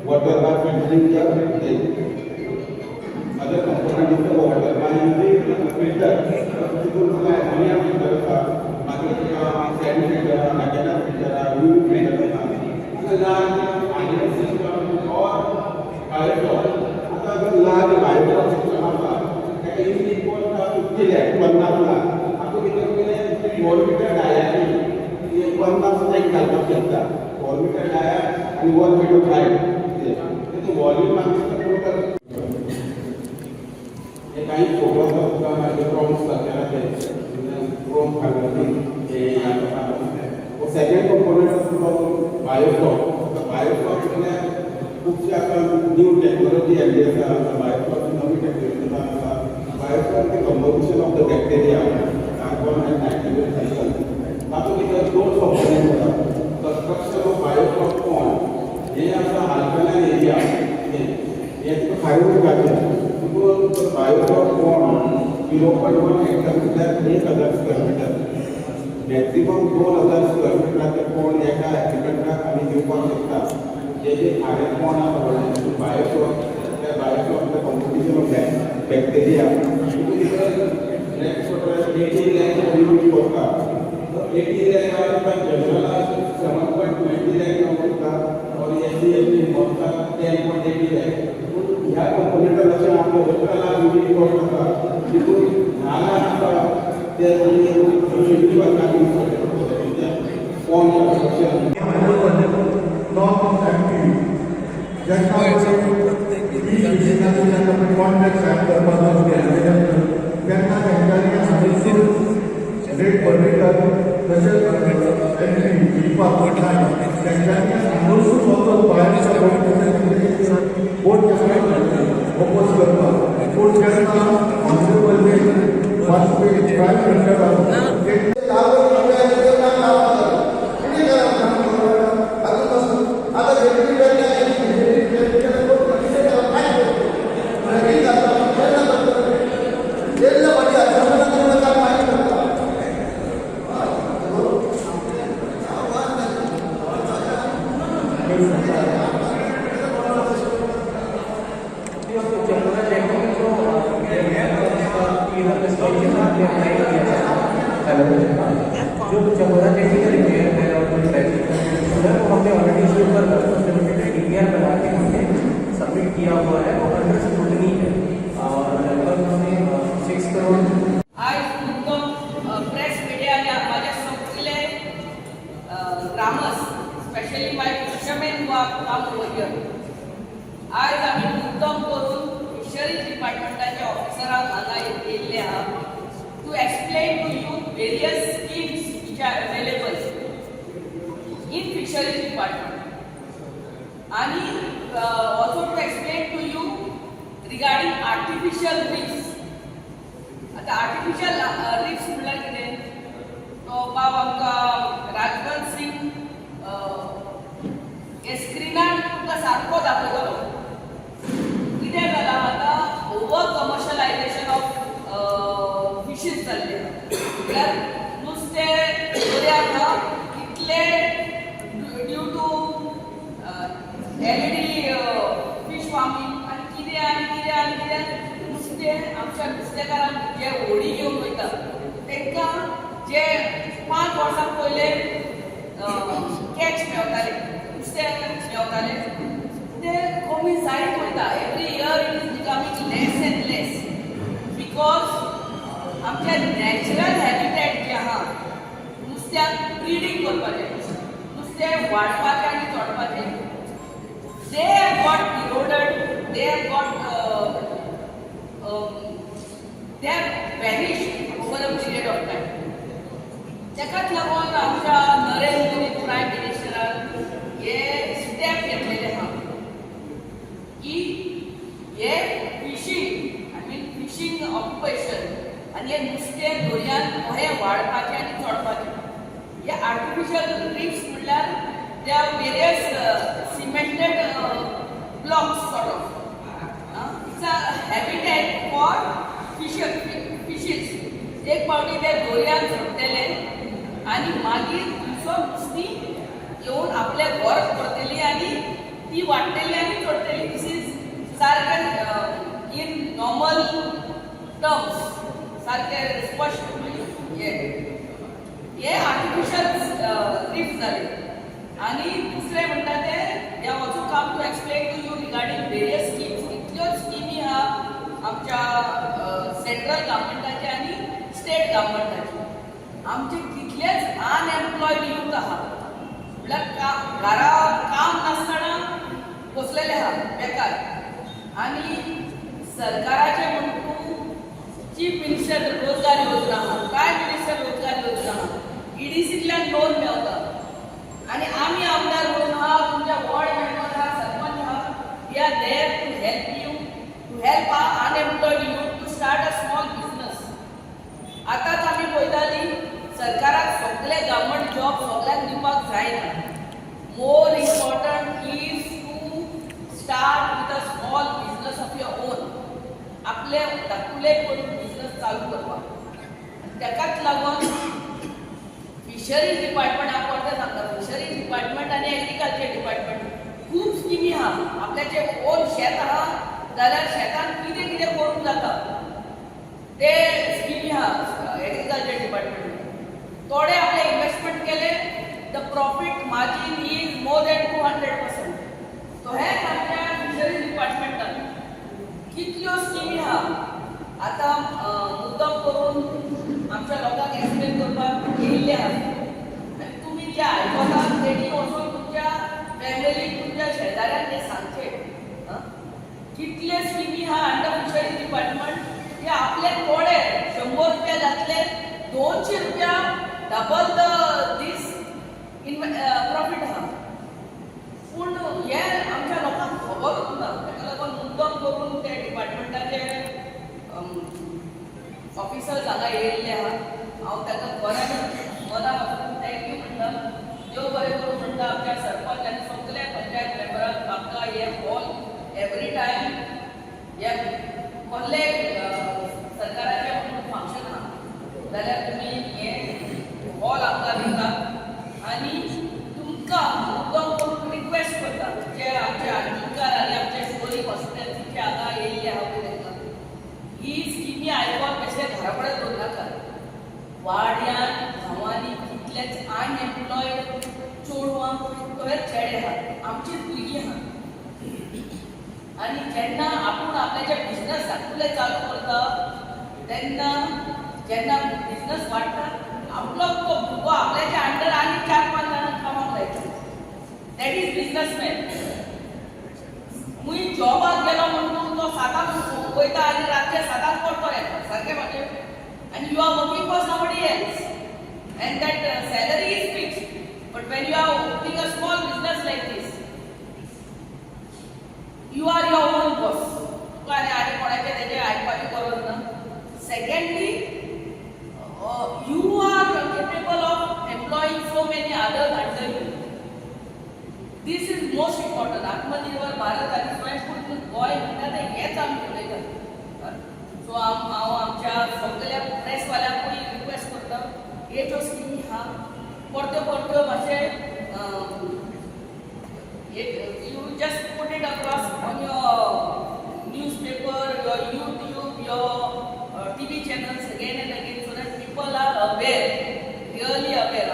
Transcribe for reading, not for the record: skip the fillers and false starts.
water by filtering the other component of the water by using a filter. People who have ammonia filter, sand filter, magenta filter, UV filter, ideal system or bioflow. अगर लाग bioflow system आता है कि in equal का उत्तर है 1 लाख आपको कितने मिले 4 मीटर डाया ये 1 लाख से एक कल्पना करता 4 metre dia and 1 metre height तो वॉल्यूम मार्क्स ये काही फोटोज का प्रॉम्प्ट्स वगैरह थे प्रॉम्प्ट करते ये यहाँ पर वो सेकंड कंपोनेंट ऑफ बायोफ्लॉक तो बायोफ्लॉक में कुछ आता न्यू टेक्नोलॉजी एलियस बायोफ्लॉक नवी टेक्नोलॉजी बायोफ्लॉक के composition of the bacteria carbon and nitrogen cycle तो इधर दो कंपोनेंट होता द स्ट्रक्चर ऑफ बायोफ्लॉक कौन ये आपका अल्कलाइन एरिया ये तो फाइबर काटे तो बायोफ्लॉक कौन 0.1 hectare 1000 square metre maximum 2000 square मीटरचे कोण एका हेक्टरला आम्ही घेऊन शकता जे जे खाणे कोण आहे बायोफ्लॉक त्या बायोफ्लॉकचं competition of bacteria next photo 18 lakh unit होता तो 18 लाख का जनरल 7.20 लाख होता और एससीएफटी होता 10.80 लाख या कंपोनेंट लक्ष आपको होटला यूनिट होता तिथून नाला आता त्या सोसायटी वर काम करते कोण लॉट ऑफ ऍक्टिव्हिटी ज्यांना कॉन्टॅक्ट करपाक त्यांना त्यांच्यानी रेट परमिटर तसेच एंट्री दिवपाक त्यांच्यानी अंडरसूट वचून भायरच्या बोट ओपोज करपाक पूण जेन्ना ऑनरेबल वाजपेयी प्रायम मिनिस्टर जो चमोरा टेक्निकल इंजीनियर है और कुछ उधर को हमने ऑलरेडी इसके ऊपर 10% लिमिटेड डीपीआर बना के हमने सबमिट किया हुआ है और अंडर स्क्रूटनी है और लगभग हमने 6 करोड़ आज तुमको प्रेस मीडिया ने माझ्या सगळे grammars specially my fisherman who are काम ओवर हियर आज आम्ही मुद्दाम करून फिशरीज डिपार्टमेंटाचे ऑफिसरांक हांगा येयल्ले आहात to explain to you various schemes which are available in fisheries department and also to explain to you regarding artificial reefs. आता artificial reefs म्हटल्यार कितें तो बाब आमकां राजवंत सिंग हे स्क्रिनार तुमकां सारको दाखयतलो कितें जालां आतां ओवर कमर्शलायजेशन ऑफ फिशीस जाल्ले म्हळ्यार नुस्तें दर्याक इतले due to LED fish farming आनी कितें नुस्तें आमच्या नुस्तेकारांक जे होडी घेवन वयता तांकां जे 5 वर्सां पयले कॅच मेळटाले नुस्तें मेळटाले ते कमी जायत वयता every year it is becoming less and less because आमच्या नॅचरल हॅबिटेट जे आहा नुस्त्याक ब्रिडींग करपाचें नुस्तें वाडपाचें आनी चोडपाचें they have got eroded they have got they have vanished over a period of time ताकाच लागून आमच्या नरेंद्र मोदी प्रायम मिनिस्टरान हे स्टेप घेतलेले आहा की हे fishing I mean fishing occupation आनी हे नुस्तें दर्यान कशें वाडपाचें आनी चोडपाचें हे आर्टिफिशियल रिफ्स म्हटल्यार they are various cemented blocks sort of. It's a habitat for fishes. एक पावटी ते दोरयान सोडटले आनी मागीर दुसरो नुस्ती येवन आपले घर करतली आनी ती वाडटली आनी सोडटली. दिस इज सारकें इन नॉर्मल टर्म्स सारकें स्पश्ट हे आर्टिफिशियल रीफ जाले. आनी दुसरें म्हणटा ते हे also come to explain to you regarding various schemes. इतल्योच स्किमी आहा आमच्या सेंट्रल गव्हर्मेंटाचे आनी स्टेट गव्हर्मेंटाचे. आमचे कितलेच अनएम्प्लॉयड यूथ आहा म्हळ्यार घरा काम नासतना बसलेले आहा बेकार. आनी सरकाराचे म्हणून चीफ मिनिस्टर रोजगार योजना आहा, प्रायम मिनिस्टर रोजगार योजना आहा, EDCंतल्यान लोन मेळटा. आनी आमी आमदार म्हणून आहा, तुमच्या वॉर्ड मेंबर आहा, सरपंच आहा, we are there to help you, to help our unemployed youth to start a small business. आतांच आमी पळयताली सरकाराक सगळे गव्हर्मेंट जॉब सगळ्यांक दिवपाक जायना. More important is to start with a small business of your own. आपले धाकटुले करून बिझनेस चालू करपाक. ताकाच लागून फिशरीज डिपार्टमेंट हांव परते सांगता, फिशरीज डिपार्टमेंट आनी एग्रीकल्चर डिपार्टमेंट खूब स्किमी आहा. आपल्याचे ओन शेत आहा जाल्यार शेतान कितें कितें करूंक जाता ते स्किमी आहा एग्रीकल्चर डिपार्टमेंट. थोडे आपले इन्वेस्टमेंट केले, the profit margin is more than 200%. तो हे आमच्या फिशरीज डिपार्टमेंटान कितल्यो स्किमी आहा. आतां मुद्दम करून आमच्या लोकांक एक्सप्लेन करपाक येयल्ले आहा. आनी तुमी जे आयकतात तेणी वचून तुमच्या फॅमिलीक तुमच्या शेजाऱ्यांक ते सांगचे कितले स्किमी आहा अंडर फिशरीज डिपार्टमेंट. ते आपले थोडे 100 रुपया जातले 200 रुपया डबल दीस प्रॉफिट आहा. पूण हे आमच्या लोकांक खबरूच ना. ताका लागून मुद्दम करून ते डिपार्टमेंटाचे ऑफिसर्स हांगा येयल्ले आहा. हांव ताका बऱ्यान मना पासून थँक्यू म्हणटा. देव बरें करूं म्हणटा आमच्या सरपंच आनी सगळे पंचायत मेंबरांक. आमकां हे हॉल एवरी टायम हे कसले सरकाराचे म्हणून फंक्शन आहा जाल्यार तुमी हे हॉल आमकां दिता. आनी तुमकां मुद्दम करून रिक्वेस्ट करता जे आमचे आडीकार आनी आमचे स्टोरी कॉन्स्टिट्युएन्सीचे हांगा येयल्ले आहा पळय तांकां ही स्किमी आयकून बेश्टे घरा कडेन दवरूं नाका. वाड्यान गांवांनी कितलेच अनएम्प्लॉयड चेडवां कितले चेडे आहा, आमची भुरगीं आहा. आनी जेन्ना आपूण आपल्याचे बिझनस धाकटुले चालू करता तेन्ना जेन्ना बिझनस वाडटा आपलो तो भुरगो आपल्याच्या अंडर आनी 4-5 जाणांक कामाक लायता. That is businessman. मुई जॉबाक गेलो म्हणून तो 7 वयता आनी रातचे 7 परतो येता सारकें म्हाजें. and you are working for somebody else and that salary is fixed. But when you are opening a small business like this, you are your own boss. आणि कोणाचे त्याचे आयकपाची गरज ना. Secondly, you are capable of employing so many others under you. This is most important. आत्मनिर्भर भारत आणि स्वयंपूर्ण गोय म्हणटा ते हेच आमी उलयतात. सो हांव आमच्या सगळ्या प्रेसवाल्यांकूय रिक्वेस्ट करता हे ज्यो स्किमी आहा परत्यो परत्यो मातशें you just put it across on your newspaper, your YouTube, your TV channels again and again so that people are aware, really aware.